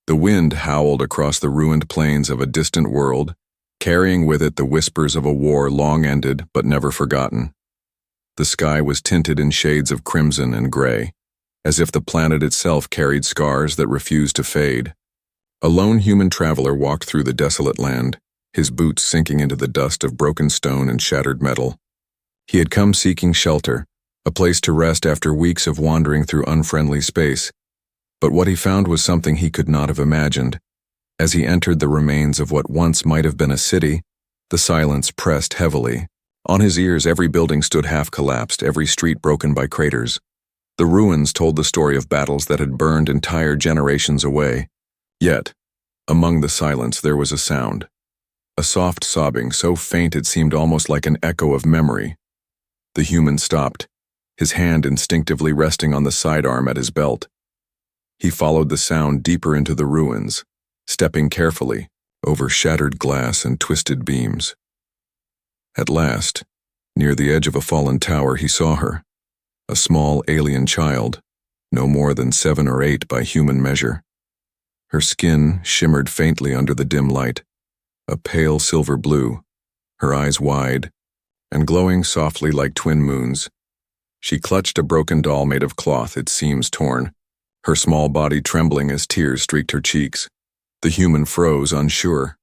The wind howled across the ruined plains of a distant world, carrying with it the whispers of a war long ended but never forgotten. The sky was tinted in shades of crimson and gray, as if the planet itself carried scars that refused to fade. A lone human traveler walked through the desolate land, his boots sinking into the dust of broken stone and shattered metal. He had come seeking shelter, a place to rest after weeks of wandering through unfriendly space. But what he found was something he could not have imagined. As he entered the remains of what once might have been a city, the silence pressed heavily. On his ears, every building stood half-collapsed, every street broken by craters. The ruins told the story of battles that had burned entire generations away. Yet, among the silence there was a sound. A soft sobbing, so faint it seemed almost like an echo of memory. The human stopped, his hand instinctively resting on the sidearm at his belt. He followed the sound deeper into the ruins, stepping carefully over shattered glass and twisted beams. At last, near the edge of a fallen tower, he saw her, a small alien child, no more than 7 or 8 by human measure. Her skin shimmered faintly under the dim light, a pale silver blue, her eyes wide, and glowing softly like twin moons. She clutched a broken doll made of cloth, its seams torn, her small body trembling as tears streaked her cheeks. The human froze, unsure.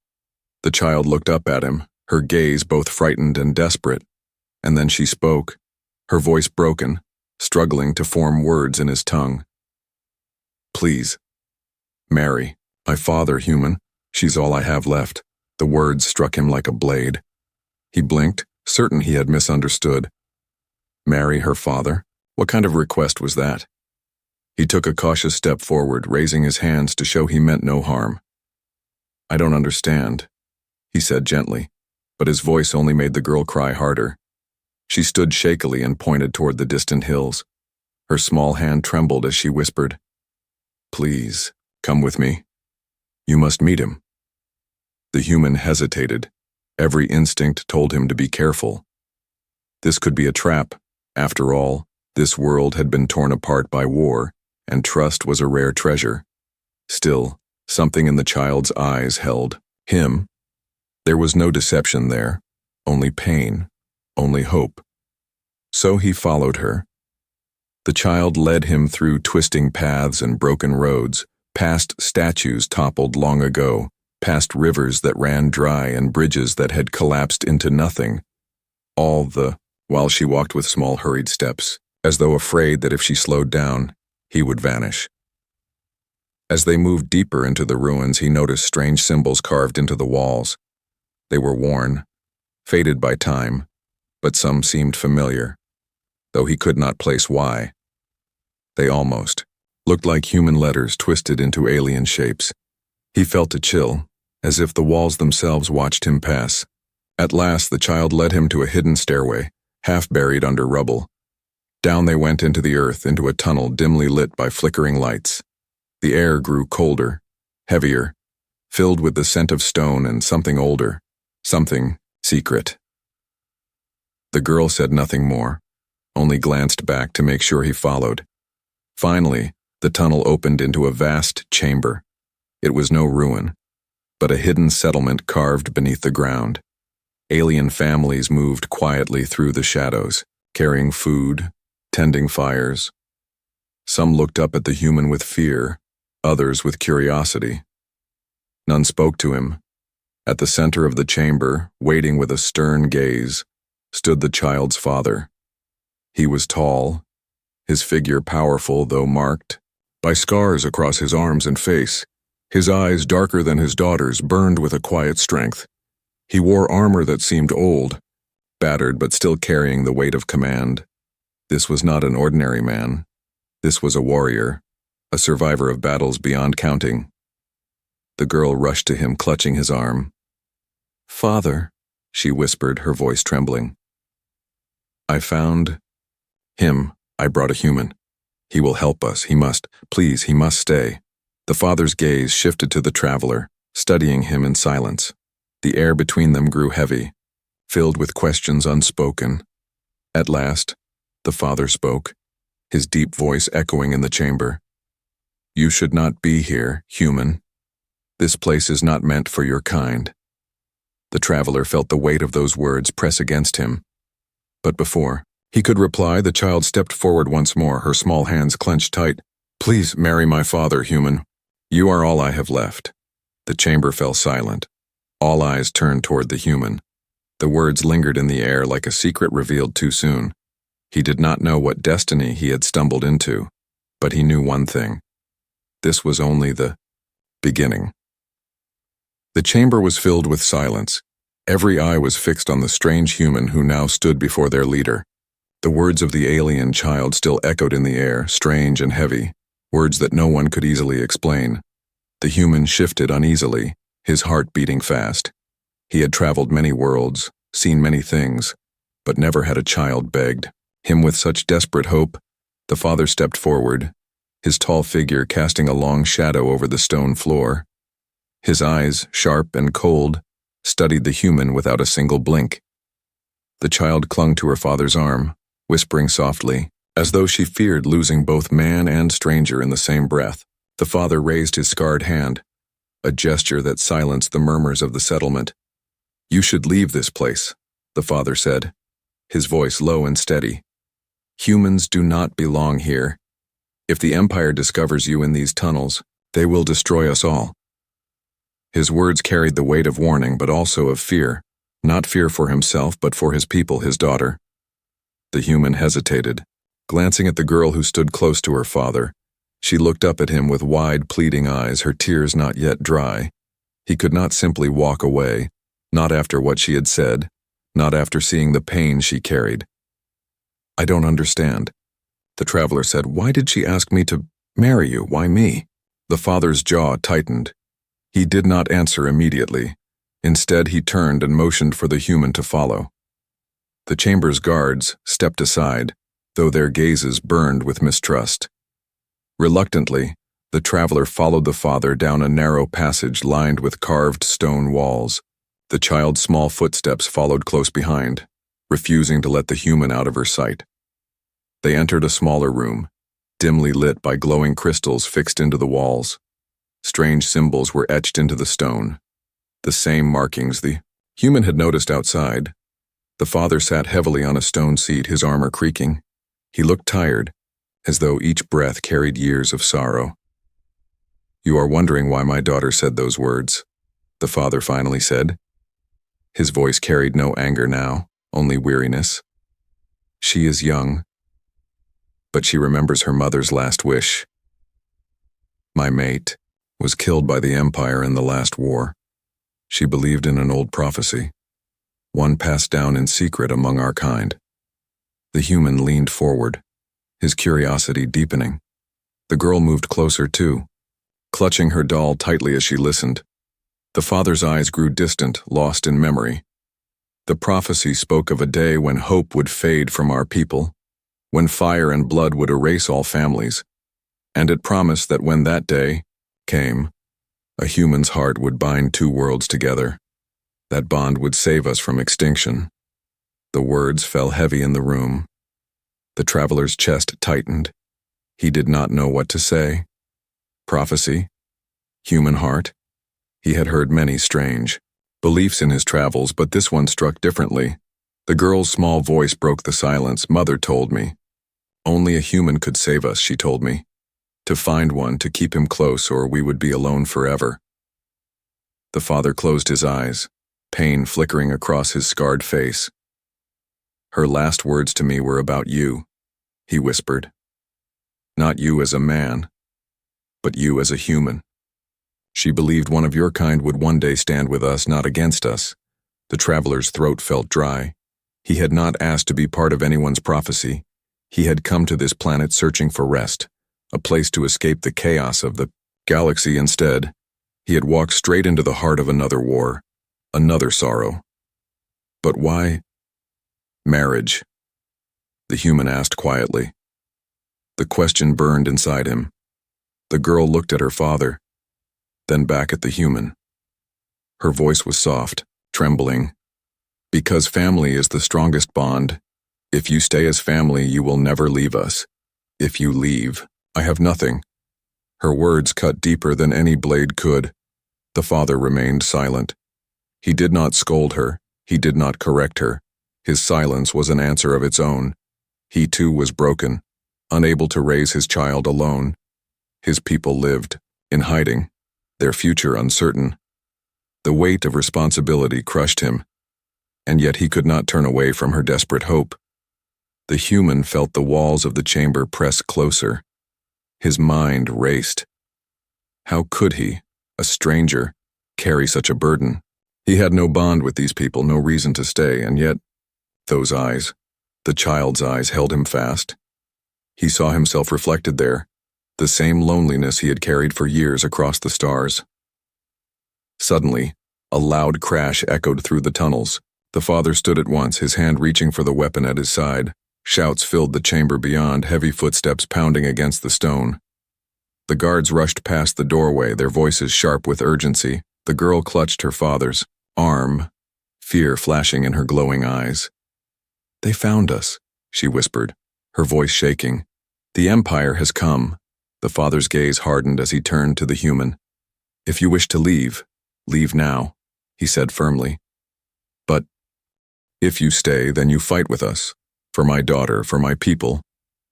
The child looked up at him, her gaze both frightened and desperate, and then she spoke, her voice broken, struggling to form words in his tongue. "Please. Mary, my father, human. She's all I have left." The words struck him like a blade. He blinked, certain he had misunderstood. Marry her father? What kind of request was that? He took a cautious step forward, raising his hands to show he meant no harm. "I don't understand," he said gently, but his voice only made the girl cry harder. She stood shakily and pointed toward the distant hills. Her small hand trembled as she whispered, "Please, come with me. You must meet him." The human hesitated. Every instinct told him to be careful. This could be a trap. After all, this world had been torn apart by war, and trust was a rare treasure. Still, something in the child's eyes held him. There was no deception there, only pain, only hope. So he followed her. The child led him through twisting paths and broken roads, past statues toppled long ago, past rivers that ran dry and bridges that had collapsed into nothing. While she walked with small hurried steps, as though afraid that if she slowed down, he would vanish. As they moved deeper into the ruins, he noticed strange symbols carved into the walls. They were worn, faded by time, but some seemed familiar, though he could not place why. They almost looked like human letters twisted into alien shapes. He felt a chill, as if the walls themselves watched him pass. At last, the child led him to a hidden stairway, half buried under rubble. Down they went into the earth, into a tunnel dimly lit by flickering lights. The air grew colder, heavier, filled with the scent of stone and something older, something secret. The girl said nothing more, only glanced back to make sure he followed. Finally, the tunnel opened into a vast chamber. It was no ruin, but a hidden settlement carved beneath the ground. Alien families moved quietly through the shadows, carrying food, tending fires. Some looked up at the human with fear, others with curiosity. None spoke to him. At the center of the chamber, waiting with a stern gaze, stood the child's father. He was tall, his figure powerful though marked by scars across his arms and face. His eyes, darker than his daughter's, burned with a quiet strength. He wore armor that seemed old, battered but still carrying the weight of command. This was not an ordinary man. This was a warrior, a survivor of battles beyond counting. The girl rushed to him, clutching his arm. "Father," she whispered, her voice trembling. "I found him. I brought a human. He will help us. He must. Please, he must stay." The father's gaze shifted to the traveler, studying him in silence. The air between them grew heavy, filled with questions unspoken. At last, the father spoke, his deep voice echoing in the chamber. "You should not be here, human. This place is not meant for your kind." The traveler felt the weight of those words press against him. But before he could reply, the child stepped forward once more, her small hands clenched tight. "Please marry my father, human. You are all I have left." The chamber fell silent. All eyes turned toward the human. The words lingered in the air like a secret revealed too soon. He did not know what destiny he had stumbled into, but he knew one thing. This was only the beginning. The chamber was filled with silence. Every eye was fixed on the strange human who now stood before their leader. The words of the alien child still echoed in the air, strange and heavy, words that no one could easily explain. The human shifted uneasily, his heart beating fast. He had traveled many worlds, seen many things, but never had a child begged him with such desperate hope. The father stepped forward, his tall figure casting a long shadow over the stone floor. His eyes, sharp and cold, studied the human without a single blink. The child clung to her father's arm, whispering softly, as though she feared losing both man and stranger in the same breath. The father raised his scarred hand, a gesture that silenced the murmurs of the settlement. "You should leave this place," the father said, his voice low and steady. "Humans do not belong here. If the Empire discovers you in these tunnels, they will destroy us all." His words carried the weight of warning, but also of fear. Not fear for himself, but for his people, his daughter. The human hesitated, glancing at the girl who stood close to her father. She looked up at him with wide, pleading eyes, her tears not yet dry. He could not simply walk away, not after what she had said, not after seeing the pain she carried. "I don't understand," the traveler said. "Why did she ask me to marry you? Why me?" The father's jaw tightened. He did not answer immediately. Instead, he turned and motioned for the human to follow. The chamber's guards stepped aside, though their gazes burned with mistrust. Reluctantly, the traveler followed the father down a narrow passage lined with carved stone walls. The child's small footsteps followed close behind, refusing to let the human out of her sight. They entered a smaller room, dimly lit by glowing crystals fixed into the walls. Strange symbols were etched into the stone, the same markings the human had noticed outside. The father sat heavily on a stone seat, his armor creaking. He looked tired, as though each breath carried years of sorrow. "You are wondering why my daughter said those words," the father finally said. His voice carried no anger now, only weariness. "She is young, but she remembers her mother's last wish. My mate was killed by the Empire in the last war. She believed in an old prophecy, one passed down in secret among our kind." The human leaned forward, his curiosity deepening. The girl moved closer too, clutching her doll tightly as she listened. The father's eyes grew distant, lost in memory. The prophecy spoke of a day when hope would fade from our people, when fire and blood would erase all families, and it promised that when that day came, a human's heart would bind two worlds together. That bond would save us from extinction. The words fell heavy in the room. The traveler's chest tightened. He did not know what to say. Prophecy? Human heart? He had heard many strange beliefs in his travels, but this one struck differently. The girl's small voice broke the silence. "Mother told me. Only a human could save us," she told me. "To find one, to keep him close, or we would be alone forever." The father closed his eyes, pain flickering across his scarred face. "Her last words to me were about you," he whispered. "Not you as a man, but you as a human. She believed one of your kind would one day stand with us, not against us." The traveler's throat felt dry. He had not asked to be part of anyone's prophecy. He had come to this planet searching for rest, a place to escape the chaos of the galaxy. Instead, he had walked straight into the heart of another war, another sorrow. But why marriage? The human asked quietly. The question burned inside him. The girl looked at her father, then back at the human. Her voice was soft, trembling. "Because family is the strongest bond. If you stay as family, you will never leave us. If you leave, I have nothing." Her words cut deeper than any blade could. The father remained silent. He did not scold her. He did not correct her. His silence was an answer of its own. He too was broken, unable to raise his child alone. His people lived, in hiding, their future uncertain. The weight of responsibility crushed him, and yet he could not turn away from her desperate hope. The human felt the walls of the chamber press closer. His mind raced. How could he, a stranger, carry such a burden? He had no bond with these people, no reason to stay, and yet, those eyes, the child's eyes, held him fast. He saw himself reflected there, the same loneliness he had carried for years across the stars. Suddenly, a loud crash echoed through the tunnels. The father stood at once, his hand reaching for the weapon at his side. Shouts filled the chamber beyond, heavy footsteps pounding against the stone. The guards rushed past the doorway, their voices sharp with urgency. The girl clutched her father's arm, fear flashing in her glowing eyes. "They found us," she whispered, her voice shaking. "The Empire has come." The father's gaze hardened as he turned to the human. "If you wish to leave, leave now," he said firmly. "But if you stay, then you fight with us, for my daughter, for my people,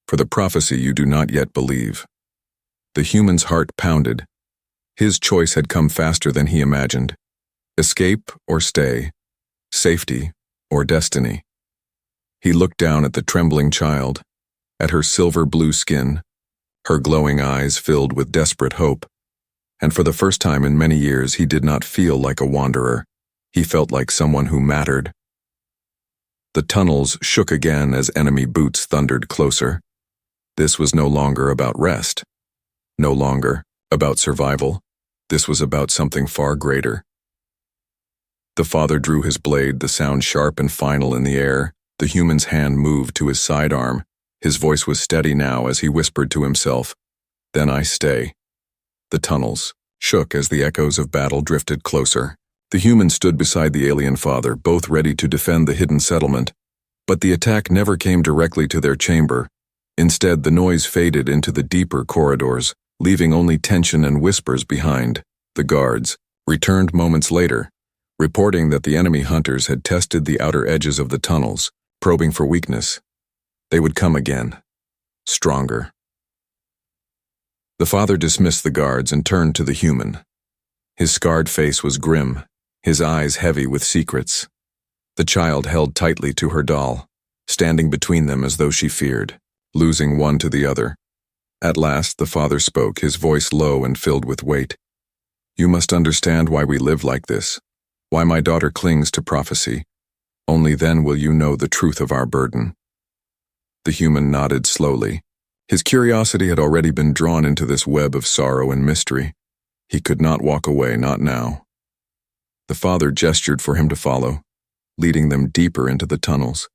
for the prophecy you do not yet believe." The human's heart pounded. His choice had come faster than he imagined. Escape or stay, safety or destiny. He looked down at the trembling child, at her silver blue skin, her glowing eyes filled with desperate hope, and for the first time in many years he did not feel like a wanderer. He felt like someone who mattered. The tunnels shook again as enemy boots thundered closer. This was no longer about rest, no longer about survival. This was about something far greater. The father drew his blade, the sound sharp and final in the air. The human's hand moved to his sidearm. His voice was steady now as he whispered to himself, "Then I stay." The tunnels shook as the echoes of battle drifted closer. The human stood beside the alien father, both ready to defend the hidden settlement. But the attack never came directly to their chamber. Instead, the noise faded into the deeper corridors, leaving only tension and whispers behind. The guards returned moments later, reporting that the enemy hunters had tested the outer edges of the tunnels, probing for weakness. They would come again, stronger. The father dismissed the guards and turned to the human. His scarred face was grim, his eyes heavy with secrets. The child held tightly to her doll, standing between them as though she feared losing one to the other. At last, the father spoke, his voice low and filled with weight. "You must understand why we live like this, why my daughter clings to prophecy. Only then will you know the truth of our burden." The human nodded slowly. His curiosity had already been drawn into this web of sorrow and mystery. He could not walk away, not now. The father gestured for him to follow, leading them deeper into the tunnels.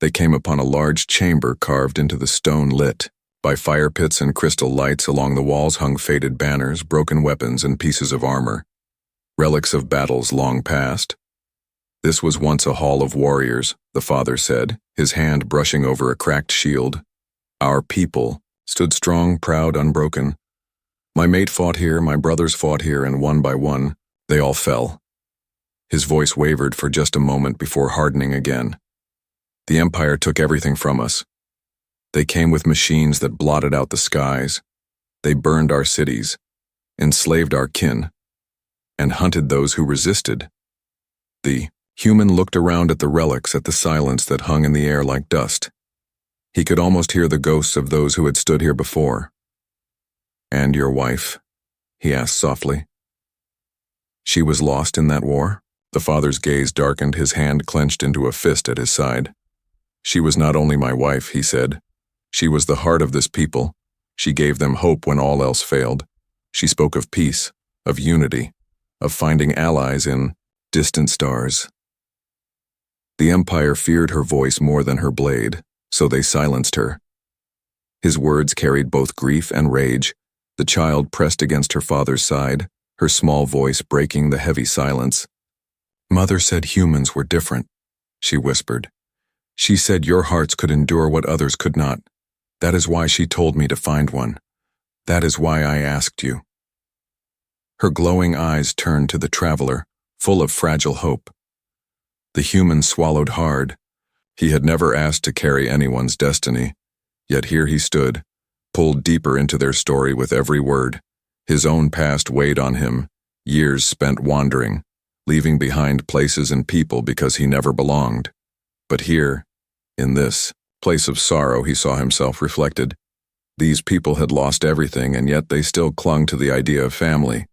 They came upon a large chamber carved into the stone, lit by fire pits and crystal lights. Along the walls hung faded banners, broken weapons, and pieces of armor, relics of battles long past. "This was once a hall of warriors," the father said, his hand brushing over a cracked shield. "Our people stood strong, proud, unbroken. My mate fought here, my brothers fought here, and one by one, they all fell." His voice wavered for just a moment before hardening again. "The Empire took everything from us. They came with machines that blotted out the skies. They burned our cities, enslaved our kin, and hunted those who resisted." The human looked around at the relics, at the silence that hung in the air like dust. He could almost hear the ghosts of those who had stood here before. "And your wife?" he asked softly. "She was lost in that war?" The father's gaze darkened, his hand clenched into a fist at his side. "She was not only my wife," he said. "She was the heart of this people. She gave them hope when all else failed. She spoke of peace, of unity, of finding allies in distant stars." The Empire feared her voice more than her blade, so they silenced her. His words carried both grief and rage. The child pressed against her father's side, her small voice breaking the heavy silence. "Mother said humans were different," she whispered. "She said your hearts could endure what others could not. That is why she told me to find one. That is why I asked you." Her glowing eyes turned to the traveler, full of fragile hope. The human swallowed hard. He had never asked to carry anyone's destiny, yet here he stood, pulled deeper into their story with every word. His own past weighed on him, years spent wandering, leaving behind places and people because he never belonged. But here, in this place of sorrow, he saw himself reflected. These people had lost everything, and yet they still clung to the idea of family.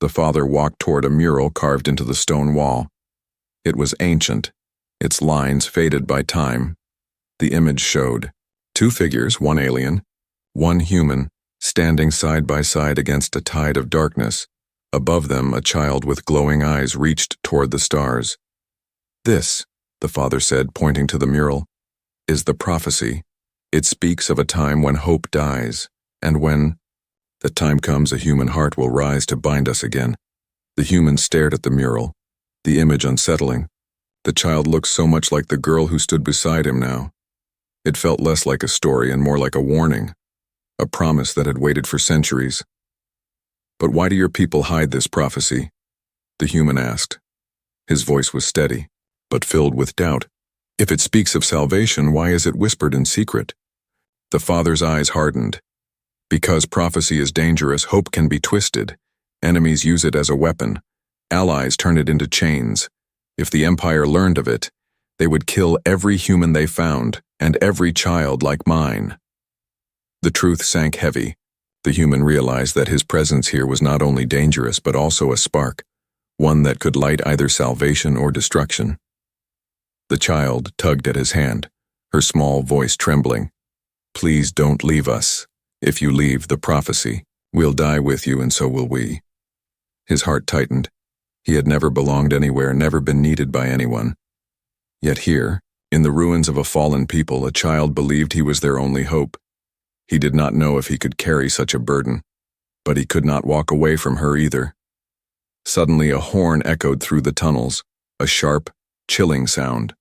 The father walked toward a mural carved into the stone wall. It was ancient, its lines faded by time. The image showed two figures, one alien, one human, standing side by side against a tide of darkness. Above them, a child with glowing eyes reached toward the stars. "This," the father said, pointing to the mural, "is the prophecy. It speaks of a time when hope dies, and when that time comes, a human heart will rise to bind us again." The human stared at the mural, the image unsettling. The child looked so much like the girl who stood beside him now. It felt less like a story and more like a warning, a promise that had waited for centuries. "But why do your people hide this prophecy?" the human asked. His voice was steady, but filled with doubt. "If it speaks of salvation, why is it whispered in secret?" The father's eyes hardened. "Because prophecy is dangerous, hope can be twisted. Enemies use it as a weapon. Allies turn it into chains. If the Empire learned of it, they would kill every human they found, and every child like mine." The truth sank heavy. The human realized that his presence here was not only dangerous but also a spark, one that could light either salvation or destruction. The child tugged at his hand, her small voice trembling. "Please don't leave us. If you leave the prophecy, we'll die with you, and so will we." His heart tightened. He had never belonged anywhere, never been needed by anyone. Yet here, in the ruins of a fallen people, a child believed he was their only hope. He did not know if he could carry such a burden, but he could not walk away from her either. Suddenly a horn echoed through the tunnels, a sharp, chilling sound.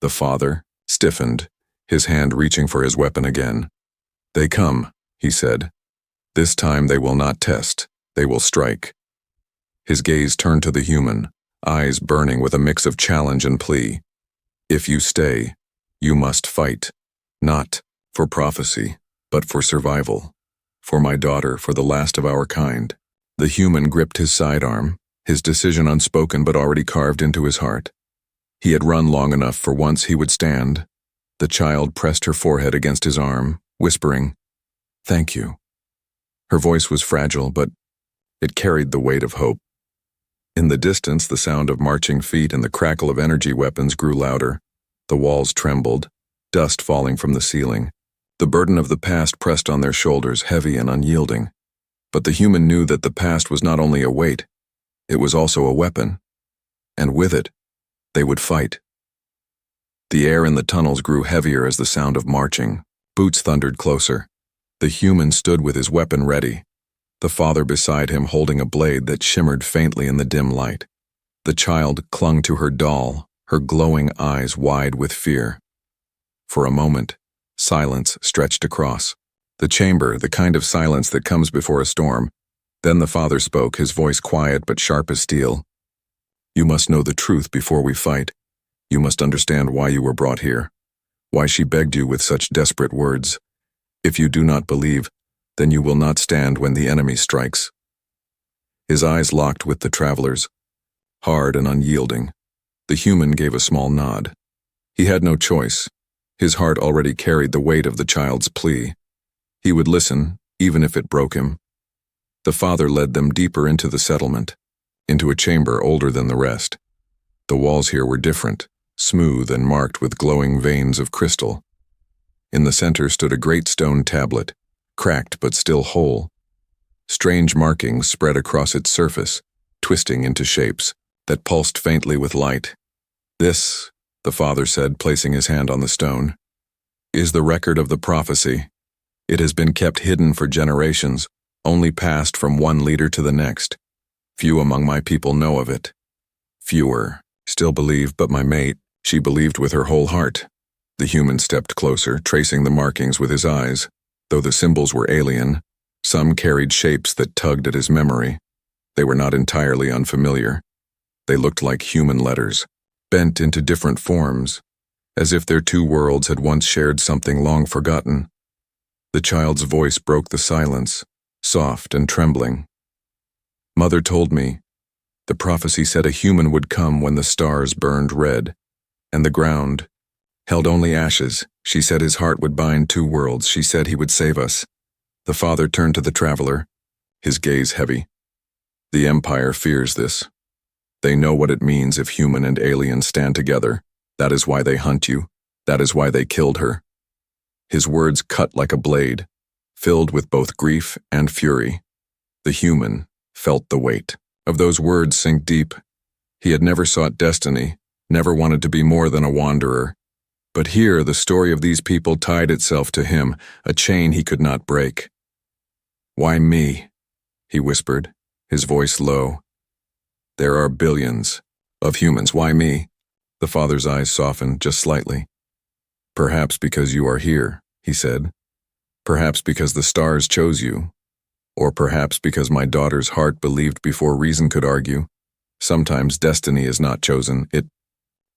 The father stiffened, his hand reaching for his weapon again. "They come," he said. "This time they will not test, they will strike." His gaze turned to the human, eyes burning with a mix of challenge and plea. "If you stay, you must fight, not for prophecy, but for survival. For my daughter, for the last of our kind." The human gripped his sidearm, his decision unspoken but already carved into his heart. He had run long enough, for once he would stand. The child pressed her forehead against his arm, whispering, "Thank you." Her voice was fragile, but it carried the weight of hope. In the distance, the sound of marching feet and the crackle of energy weapons grew louder. The walls trembled, dust falling from the ceiling. The burden of the past pressed on their shoulders, heavy and unyielding. But the human knew that the past was not only a weight, it was also a weapon. And with it, they would fight. The air in the tunnels grew heavier as the sound of marching. Boots thundered closer. The human stood with his weapon ready, the father beside him holding a blade that shimmered faintly in the dim light. The child clung to her doll, her glowing eyes wide with fear. For a moment, silence stretched across the chamber, the kind of silence that comes before a storm. Then the father spoke, his voice quiet but sharp as steel. "You must know the truth before we fight. You must understand why you were brought here, why she begged you with such desperate words. If you do not believe, then you will not stand when the enemy strikes." His eyes locked with the traveler's, hard and unyielding. The human gave a small nod. He had no choice. His heart already carried the weight of the child's plea. He would listen, even if it broke him. The father led them deeper into the settlement, into a chamber older than the rest. The walls here were different, smooth and marked with glowing veins of crystal. In the center stood a great stone tablet, cracked but still whole. Strange markings spread across its surface, twisting into shapes that pulsed faintly with light. "This," the father said, placing his hand on the stone, "is the record of the prophecy. It has been kept hidden for generations, only passed from one leader to the next. Few among my people know of it. Fewer still believe, but my mate, she believed with her whole heart." The human stepped closer, tracing the markings with his eyes. Though the symbols were alien, Some carried shapes that tugged at his memory. They were not entirely unfamiliar. They looked like human letters, bent into different forms, as if their two worlds had once shared something long forgotten. The child's voice broke the silence, soft and trembling. Mother told me, the prophecy said a human would come when the stars burned red, and the ground held only ashes. She said his heart would bind two worlds. She said he would save us. The father turned to the traveler, his gaze heavy. The Empire fears this. They know what it means if human and alien stand together. That is why they hunt you. That is why they killed her. His words cut like a blade, filled with both grief and fury. The human felt the weight of those words sink deep. He had never sought destiny, never wanted to be more than a wanderer. But here the story of these people tied itself to him, a chain he could not break. "Why me?" he whispered, his voice low. "There are billions of humans. Why me?" The father's eyes softened just slightly. "Perhaps because you are here," he said. "Perhaps because the stars chose you. Or perhaps because my daughter's heart believed before reason could argue. Sometimes destiny is not chosen. It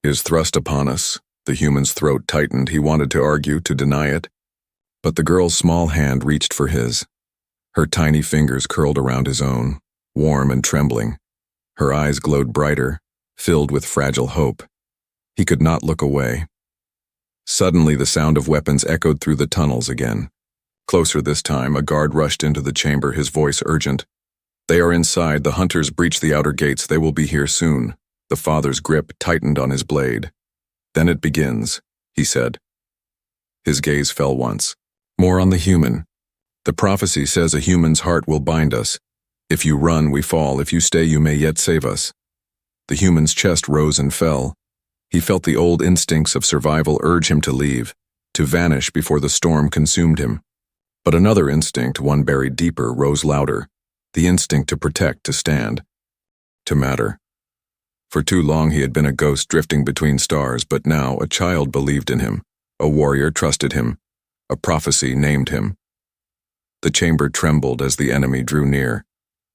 is thrust upon us." The human's throat tightened. He wanted to argue, to deny it. But the girl's small hand reached for his. Her tiny fingers curled around his own, warm and trembling. Her eyes glowed brighter, filled with fragile hope. He could not look away. Suddenly the sound of weapons echoed through the tunnels again. Closer this time, a guard rushed into the chamber, his voice urgent. "They are inside. The hunters breached the outer gates. They will be here soon." The father's grip tightened on his blade. "Then it begins," he said. His gaze fell once, more on the human. "The prophecy says a human's heart will bind us. If you run, we fall. If you stay, you may yet save us." The human's chest rose and fell. He felt the old instincts of survival urge him to leave, to vanish before the storm consumed him. But another instinct, one buried deeper, rose louder. The instinct to protect, to stand, to matter. For too long he had been a ghost drifting between stars, but now a child believed in him. A warrior trusted him. A prophecy named him. The chamber trembled as the enemy drew near.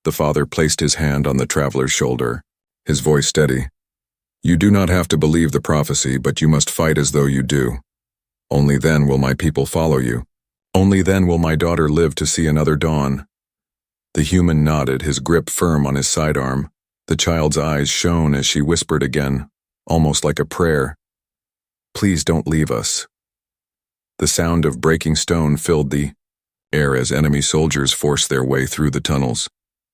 The father placed his hand on the traveler's shoulder, his voice steady. "You do not have to believe the prophecy, but you must fight as though you do. Only then will my people follow you. Only then will my daughter live to see another dawn." The human nodded, his grip firm on his sidearm. The child's eyes shone as she whispered again, almost like a prayer. "Please don't leave us." The sound of breaking stone filled the air as enemy soldiers forced their way through the tunnels.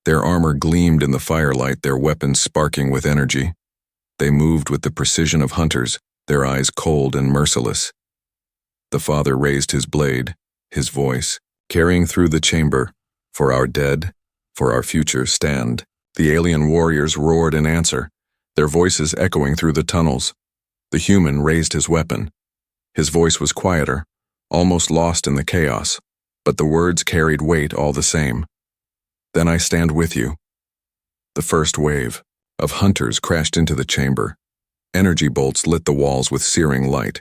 Their armor gleamed in the firelight, their weapons sparking with energy. They moved with the precision of hunters, their eyes cold and merciless. The father raised his blade, his voice, carrying through the chamber. "For our dead, for our future, stand." The alien warriors roared in answer, their voices echoing through the tunnels. The human raised his weapon. His voice was quieter, almost lost in the chaos, but the words carried weight all the same. "Then I stand with you." The first wave of hunters crashed into the chamber. Energy bolts lit the walls with searing light.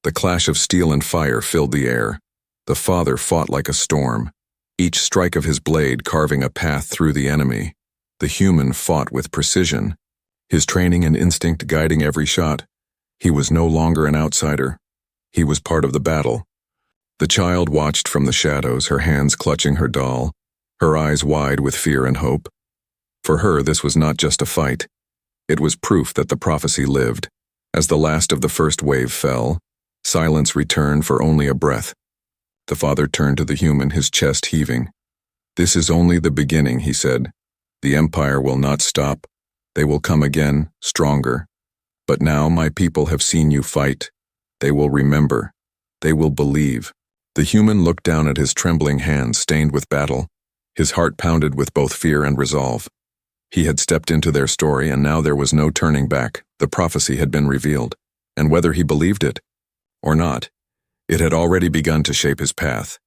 The clash of steel and fire filled the air. The father fought like a storm, each strike of his blade carving a path through the enemy. The human fought with precision, his training and instinct guiding every shot. He was no longer an outsider. He was part of the battle. The child watched from the shadows, her hands clutching her doll, her eyes wide with fear and hope. For her, this was not just a fight. It was proof that the prophecy lived. As the last of the first wave fell, silence returned for only a breath. The father turned to the human, his chest heaving. "This is only the beginning," he said. "The Empire will not stop. They will come again, stronger. But now my people have seen you fight. They will remember. They will believe." The human looked down at his trembling hands stained with battle. His heart pounded with both fear and resolve. He had stepped into their story, and now there was no turning back. The prophecy had been revealed, and whether he believed it or not, it had already begun to shape his path.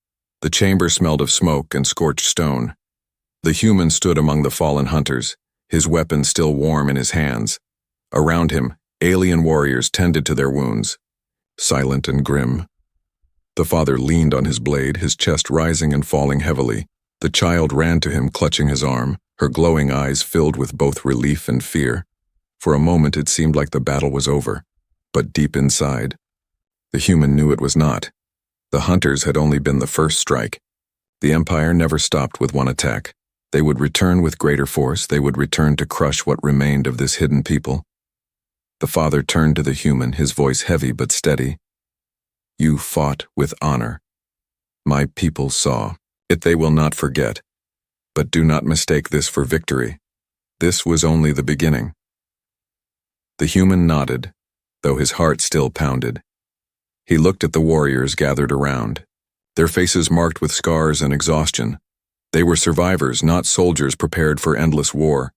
The chamber smelled of smoke and scorched stone. The human stood among the fallen hunters, his weapon still warm in his hands. Around him, alien warriors tended to their wounds, silent and grim. The father leaned on his blade, his chest rising and falling heavily. The child ran to him, clutching his arm, her glowing eyes filled with both relief and fear. For a moment it seemed like the battle was over, but deep inside, the human knew it was not. The hunters had only been the first strike. The Empire never stopped with one attack. They would return with greater force. They would return to crush what remained of this hidden people. The father turned to the human, his voice heavy but steady. You fought with honor. My people saw it. They will not forget. But do not mistake this for victory. This was only the beginning. The human nodded, though his heart still pounded. He looked at the warriors gathered around, their faces marked with scars and exhaustion. They were survivors, not soldiers prepared for endless war.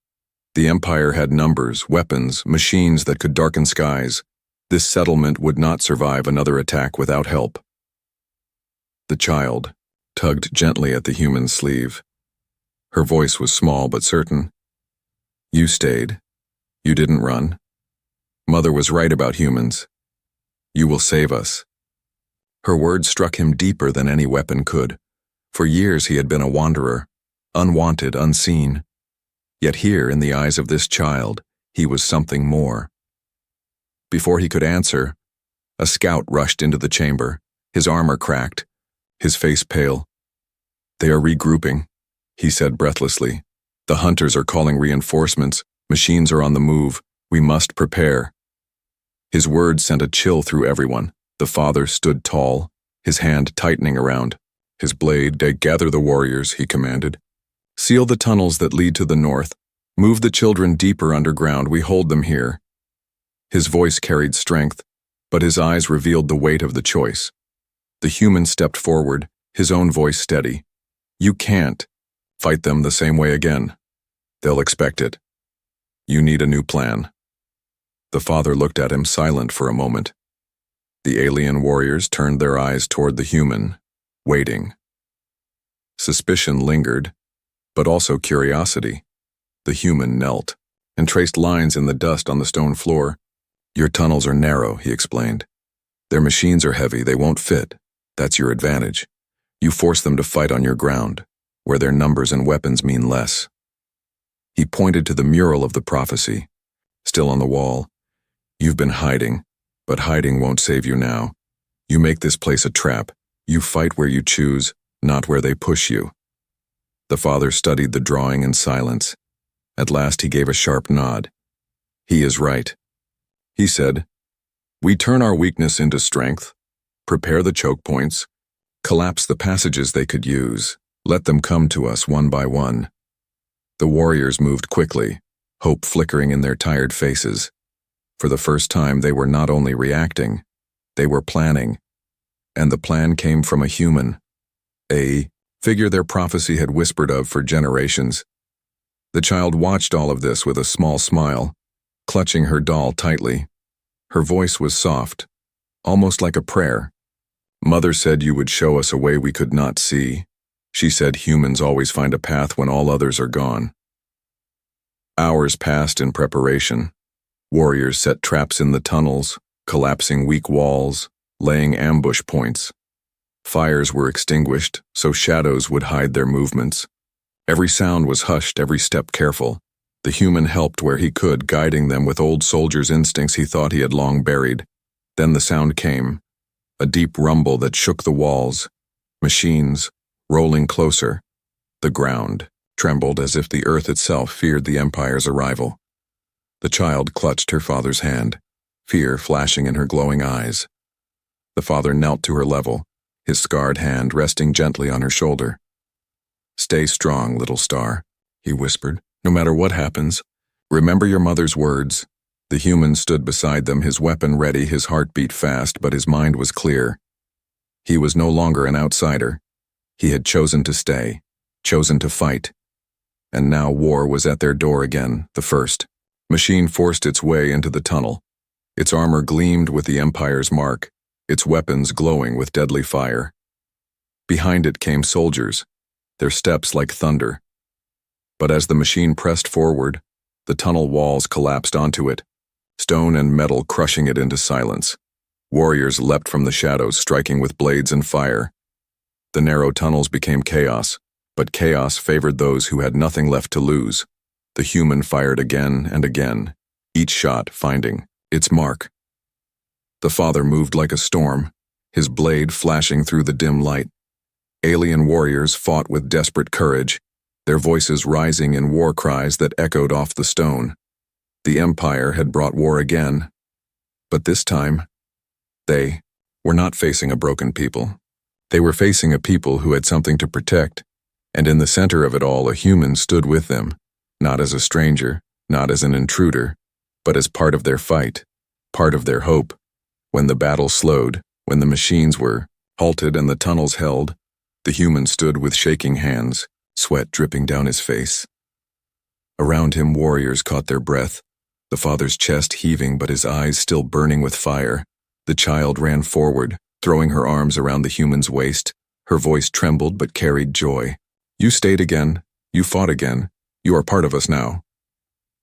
The Empire had numbers, weapons, machines that could darken skies. This settlement would not survive another attack without help. The child tugged gently at the human's sleeve. Her voice was small but certain. You stayed. You didn't run. Mother was right about humans. You will save us. Her words struck him deeper than any weapon could. For years he had been a wanderer, unwanted, unseen. Yet here, in the eyes of this child, he was something more. Before he could answer, a scout rushed into the chamber, his armor cracked, his face pale. They are regrouping, he said breathlessly. The hunters are calling reinforcements. Machines are on the move. We must prepare. His words sent a chill through everyone. The father stood tall, his hand tightening around his blade. Gather the warriors, he commanded. Seal the tunnels that lead to the north. Move the children deeper underground. We hold them here. His voice carried strength, but his eyes revealed the weight of the choice. The human stepped forward, his own voice steady. You can't fight them the same way again. They'll expect it. You need a new plan. The father looked at him, silent for a moment. The alien warriors turned their eyes toward the human, waiting. Suspicion lingered, but also curiosity. The human knelt and traced lines in the dust on the stone floor. Your tunnels are narrow, he explained. Their machines are heavy, they won't fit. That's your advantage. You force them to fight on your ground, where their numbers and weapons mean less. He pointed to the mural of the prophecy, still on the wall. You've been hiding, but hiding won't save you now. You make this place a trap. You fight where you choose, not where they push you. The father studied the drawing in silence. At last he gave a sharp nod. He is right. He said, we turn our weakness into strength, prepare the choke points, collapse the passages they could use, let them come to us one by one. The warriors moved quickly, hope flickering in their tired faces. For the first time they were not only reacting, they were planning. And the plan came from a human, a figure their prophecy had whispered of for generations. The child watched all of this with a small smile, clutching her doll tightly. Her voice was soft, almost like a prayer. Mother said you would show us a way we could not see. She said humans always find a path when all others are gone. Hours passed in preparation. Warriors set traps in the tunnels, collapsing weak walls, laying ambush points. Fires were extinguished, so shadows would hide their movements. Every sound was hushed, every step careful. The human helped where he could, guiding them with old soldier's instincts he thought he had long buried. Then the sound came, a deep rumble that shook the walls. Machines, rolling closer. The ground trembled as if the earth itself feared the Empire's arrival. The child clutched her father's hand, fear flashing in her glowing eyes. The father knelt to her level, his scarred hand resting gently on her shoulder. Stay strong, little star, he whispered. No matter what happens, remember your mother's words. The human stood beside them, his weapon ready, his heart beat fast, but his mind was clear. He was no longer an outsider. He had chosen to stay, chosen to fight. And now war was at their door again, the first. Machine forced its way into the tunnel. Its armor gleamed with the Empire's mark, its weapons glowing with deadly fire. Behind it came soldiers, their steps like thunder. But as the machine pressed forward, the tunnel walls collapsed onto it, stone and metal crushing it into silence. Warriors leapt from the shadows, striking with blades and fire. The narrow tunnels became chaos, But chaos favored those who had nothing left to lose. The human fired again and again, each shot finding its mark. The father moved like a storm, his blade flashing through the dim light. Alien warriors fought with desperate courage, their voices rising in war cries that echoed off the stone. The Empire had brought war again, but this time, they were not facing a broken people. They were facing a people who had something to protect, and in the center of it all a human stood with them, not as a stranger, not as an intruder, but as part of their fight, part of their hope. When the battle slowed, when the machines were halted and the tunnels held, the human stood with shaking hands, sweat dripping down his face. Around him warriors caught their breath, the father's chest heaving but his eyes still burning with fire. The child ran forward, throwing her arms around the human's waist. Her voice trembled but carried joy. "You stayed again. You fought again. You are part of us now."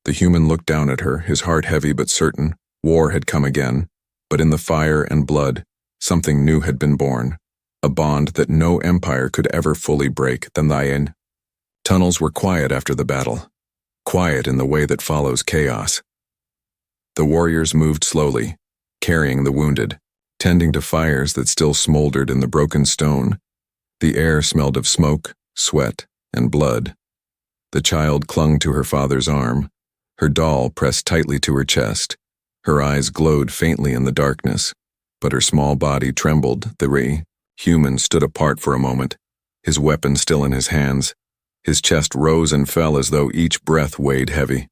The human looked down at her, his heart heavy but certain. War had come again, but in the fire and blood, something new had been born, a bond that no empire could ever fully break. The Nyan tunnels were quiet after the battle, quiet in the way that follows chaos. The warriors moved slowly, carrying the wounded, tending to fires that still smoldered in the broken stone. The air smelled of smoke, sweat, and blood. The child clung to her father's arm, her doll pressed tightly to her chest. Her eyes glowed faintly in the darkness, but her small body trembled. The human stood apart for a moment, his weapon still in his hands. His chest rose and fell as though each breath weighed heavy.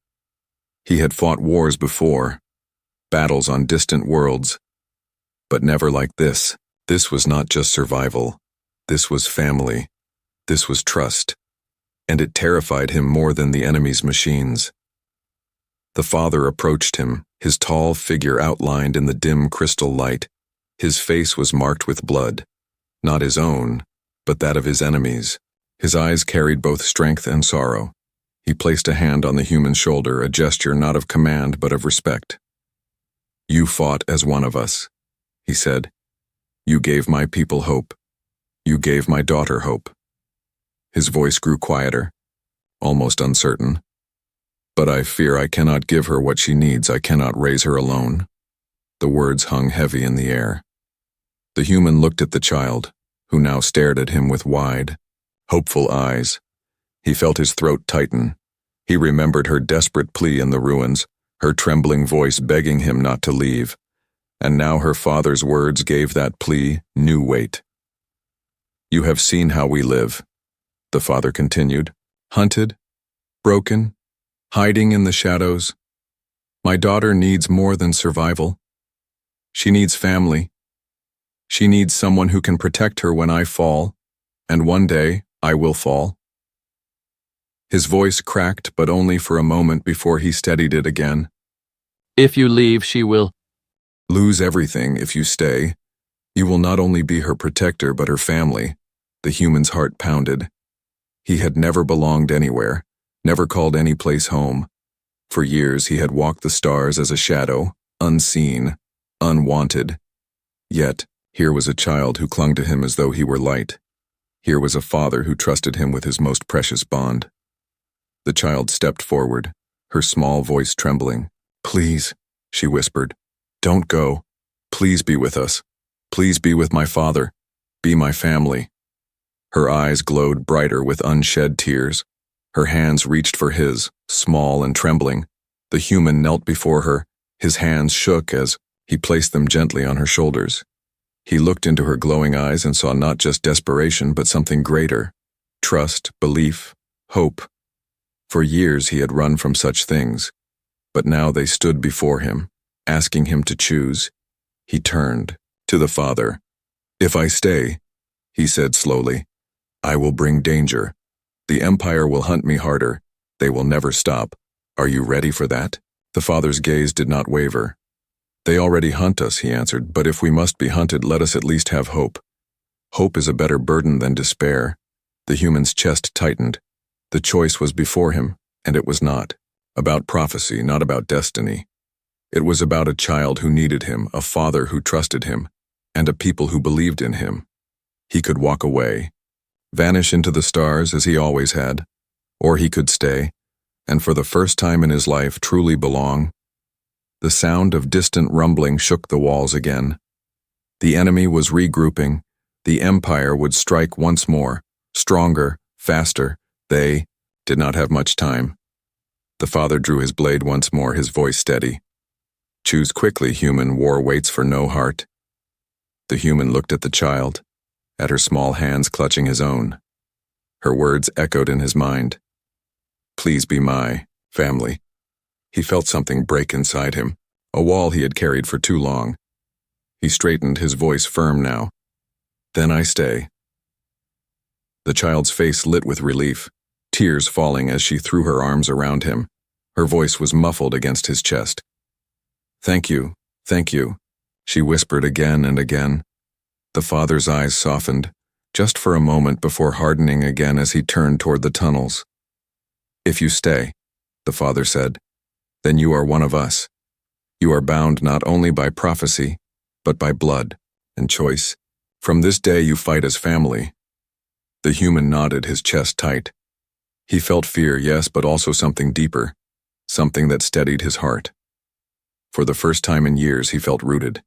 He had fought wars before, battles on distant worlds, but never like this. This was not just survival. This was family. This was trust. And it terrified him more than the enemy's machines. The father approached him, his tall figure outlined in the dim crystal light. His face was marked with blood, not his own, but that of his enemies. His eyes carried both strength and sorrow. He placed a hand on the human's shoulder, a gesture not of command but of respect. "You fought as one of us," he said. "You gave my people hope. You gave my daughter hope." His voice grew quieter, almost uncertain. "But I fear I cannot give her what she needs. I cannot raise her alone." The words hung heavy in the air. The human looked at the child, who now stared at him with wide, hopeful eyes. He felt his throat tighten. He remembered her desperate plea in the ruins, her trembling voice begging him not to leave. And now her father's words gave that plea new weight. "You have seen how we live," the father continued. "Hunted, broken, hiding in the shadows. My daughter needs more than survival. She needs family. She needs someone who can protect her when I fall, and one day I will fall." His voice cracked, but only for a moment before he steadied it again. "If you leave, she will "Lose everything if you stay. You will not only be her protector but her family." The human's heart pounded. He had never belonged anywhere, never called any place home. For years he had walked the stars as a shadow, unseen, unwanted. Yet, here was a child who clung to him as though he were light. Here was a father who trusted him with his most precious bond. The child stepped forward, her small voice trembling. "Please," she whispered, "don't go. Please be with us. Please be with my father. Be my family." Her eyes glowed brighter with unshed tears. Her hands reached for his, small and trembling. The human knelt before her, his hands shook as he placed them gently on her shoulders. He looked into her glowing eyes and saw not just desperation but something greater. Trust, belief, hope. For years he had run from such things, but now they stood before him, asking him to choose. He turned to the father. "If I stay," he said slowly, "I will bring danger. The Empire will hunt me harder. They will never stop. Are you ready for that?" The father's gaze did not waver. "They already hunt us," he answered, "but if we must be hunted, let us at least have hope. Hope is a better burden than despair." The human's chest tightened. The choice was before him, and it was not about prophecy, not about destiny. It was about a child who needed him, a father who trusted him, and a people who believed in him. He could walk away, vanish into the stars as he always had, or he could stay, and for the first time in his life truly belong. The sound of distant rumbling shook the walls again. The enemy was regrouping. The Empire would strike once more, stronger, faster. They did not have much time. The father drew his blade once more, his voice steady. Choose quickly, human, war waits for no heart. The human looked at the child, at her small hands clutching his own. Her words echoed in his mind. Please be my family. He felt something break inside him, a wall he had carried for too long. He straightened, his voice firm now. Then I stay. The child's face lit with relief, tears falling as she threw her arms around him. Her voice was muffled against his chest. Thank you, she whispered again and again. The father's eyes softened, just for a moment before hardening again as he turned toward the tunnels. If you stay, the father said, then you are one of us. You are bound not only by prophecy, but by blood and choice. From this day you fight as family. The human nodded, his chest tight. He felt fear, yes, but also something deeper, something that steadied his heart. For the first time in years he felt rooted.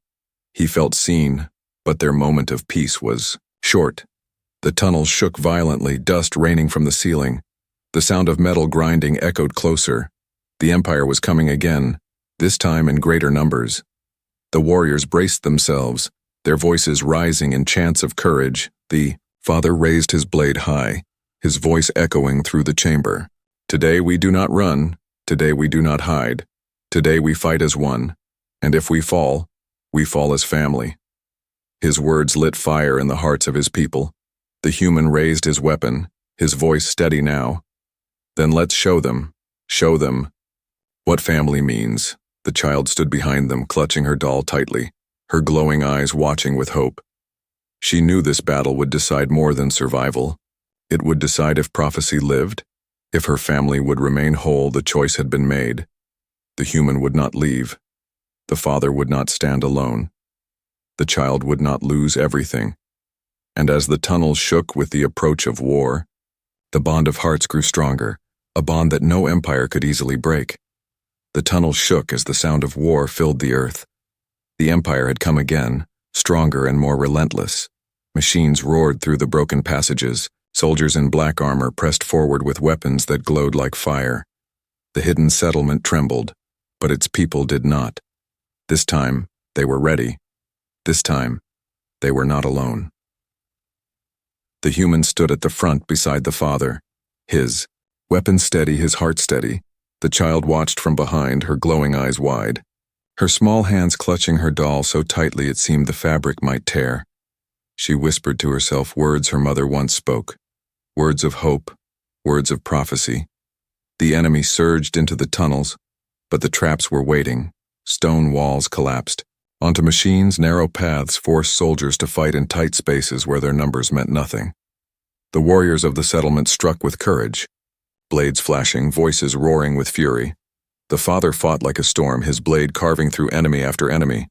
He felt seen, but their moment of peace was short. The tunnels shook violently, dust raining from the ceiling. The sound of metal grinding echoed closer. The Empire was coming again, this time in greater numbers. The warriors braced themselves, their voices rising in chants of courage. The father raised his blade high, his voice echoing through the chamber. Today we do not run, today we do not hide. Today we fight as one, and if we fall as family. His words lit fire in the hearts of his people. The human raised his weapon, his voice steady now. Then let's show them what family means. The child stood behind them, clutching her doll tightly, her glowing eyes watching with hope. She knew this battle would decide more than survival. It would decide if prophecy lived, if her family would remain whole. The choice had been made. The human would not leave. The father would not stand alone. The child would not lose everything. And as the tunnels shook with the approach of war, the bond of hearts grew stronger, a bond that no empire could easily break. The tunnels shook as the sound of war filled the earth. The Empire had come again, stronger and more relentless. Machines roared through the broken passages. Soldiers in black armor pressed forward with weapons that glowed like fire. The hidden settlement trembled, but its people did not. This time, they were ready. This time, they were not alone. The human stood at the front beside the father, his weapon steady, his heart steady. The child watched from behind, her glowing eyes wide, her small hands clutching her doll so tightly it seemed the fabric might tear. She whispered to herself words her mother once spoke, words of hope, words of prophecy. The enemy surged into the tunnels, but the traps were waiting. Stone walls collapsed. Onto machines, narrow paths forced soldiers to fight in tight spaces where their numbers meant nothing. The warriors of the settlement struck with courage, blades flashing, voices roaring with fury. The father fought like a storm, his blade carving through enemy after enemy.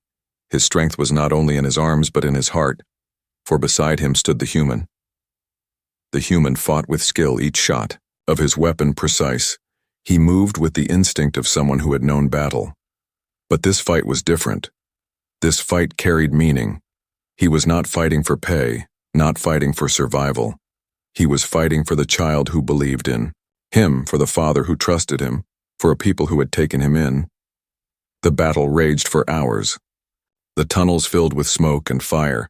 His strength was not only in his arms but in his heart, for beside him stood the human. The human fought with skill, each shot of his weapon precise. He moved with the instinct of someone who had known battle. But this fight was different. This fight carried meaning. He was not fighting for pay, not fighting for survival. He was fighting for the child who believed in him, for the father who trusted him, for a people who had taken him in. The battle raged for hours. The tunnels filled with smoke and fire.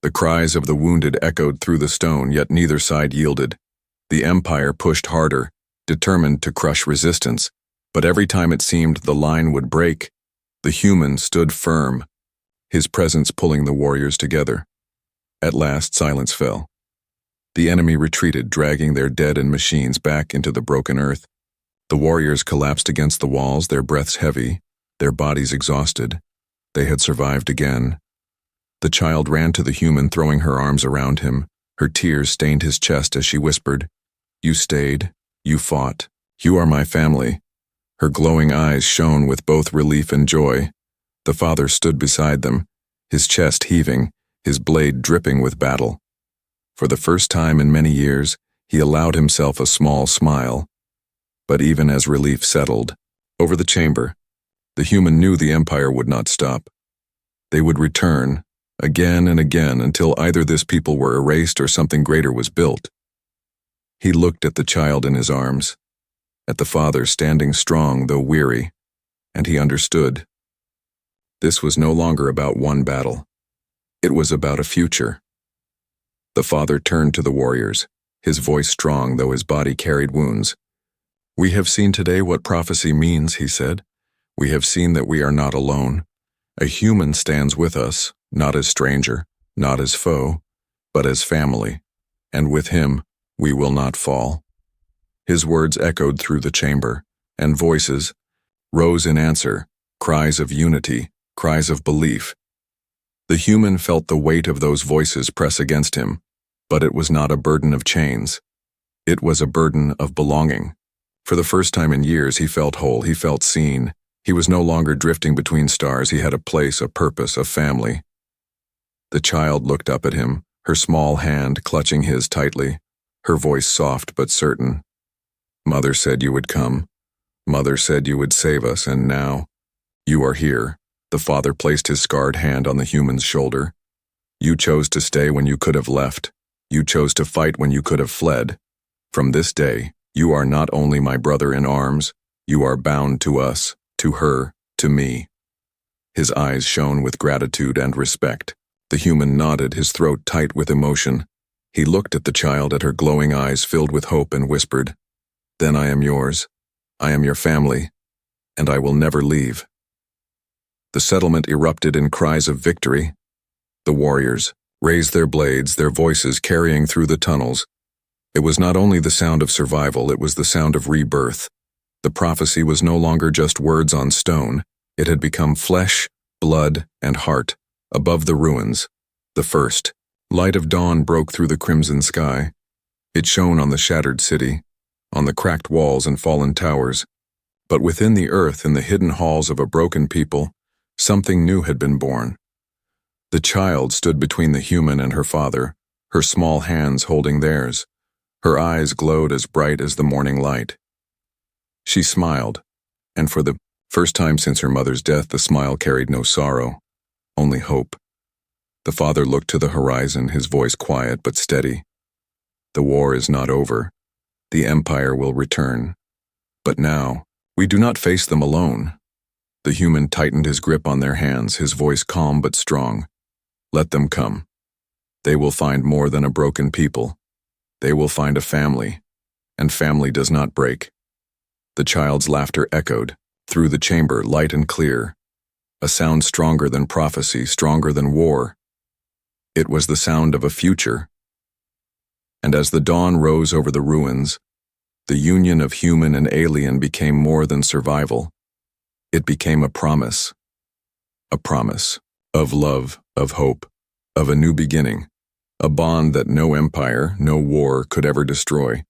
The cries of the wounded echoed through the stone, yet neither side yielded. The Empire pushed harder, determined to crush resistance, but every time it seemed the line would break, the human stood firm, his presence pulling the warriors together. At last, silence fell. The enemy retreated, dragging their dead and machines back into the broken earth. The warriors collapsed against the walls, their breaths heavy, their bodies exhausted. They had survived again. The child ran to the human, throwing her arms around him. Her tears stained his chest as she whispered, "You stayed, you fought, you are my family." Her glowing eyes shone with both relief and joy. The father stood beside them, his chest heaving, his blade dripping with battle. For the first time in many years, he allowed himself a small smile. But even as relief settled over the chamber, the human knew the Empire would not stop. They would return, again and again, until either this people were erased or something greater was built. He looked at the child in his arms, at the father standing strong though weary, and he understood. This was no longer about one battle. It was about a future. The father turned to the warriors, his voice strong though his body carried wounds. "We have seen today what prophecy means," he said. "We have seen that we are not alone. A human stands with us, not as stranger, not as foe, but as family, and with him we will not fall." His words echoed through the chamber, and voices rose in answer, cries of unity, cries of belief. The human felt the weight of those voices press against him, but it was not a burden of chains. It was a burden of belonging. For the first time in years, he felt whole, he felt seen. He was no longer drifting between stars. He had a place, a purpose, a family. The child looked up at him, her small hand clutching his tightly, her voice soft but certain. "Mother said you would come. Mother said you would save us, and now you are here." The father placed his scarred hand on the human's shoulder. "You chose to stay when you could have left. You chose to fight when you could have fled. From this day, you are not only my brother in arms, you are bound to us, to her, to me." His eyes shone with gratitude and respect. The human nodded, his throat tight with emotion. He looked at the child, at her glowing eyes filled with hope, and whispered, "Then I am yours. I am your family, and I will never leave." The settlement erupted in cries of victory. The warriors raised their blades, their voices carrying through the tunnels. It was not only the sound of survival, it was the sound of rebirth. The prophecy was no longer just words on stone. It had become flesh, blood, and heart. Above the ruins, the first light of dawn broke through the crimson sky. It shone on the shattered city, on the cracked walls and fallen towers. But within the earth, in the hidden halls of a broken people, something new had been born. The child stood between the human and her father, her small hands holding theirs. Her eyes glowed as bright as the morning light. She smiled, and for the first time since her mother's death, the smile carried no sorrow, only hope. The father looked to the horizon, his voice quiet but steady. "The war is not over. The Empire will return. But now, we do not face them alone." The human tightened his grip on their hands, his voice calm but strong. "Let them come. They will find more than a broken people. They will find a family, and family does not break." The child's laughter echoed through the chamber, light and clear, a sound stronger than prophecy, stronger than war. It was the sound of a future. And as the dawn rose over the ruins, the union of human and alien became more than survival. It became a promise of love, of hope, of a new beginning, a bond that no empire, no war could ever destroy.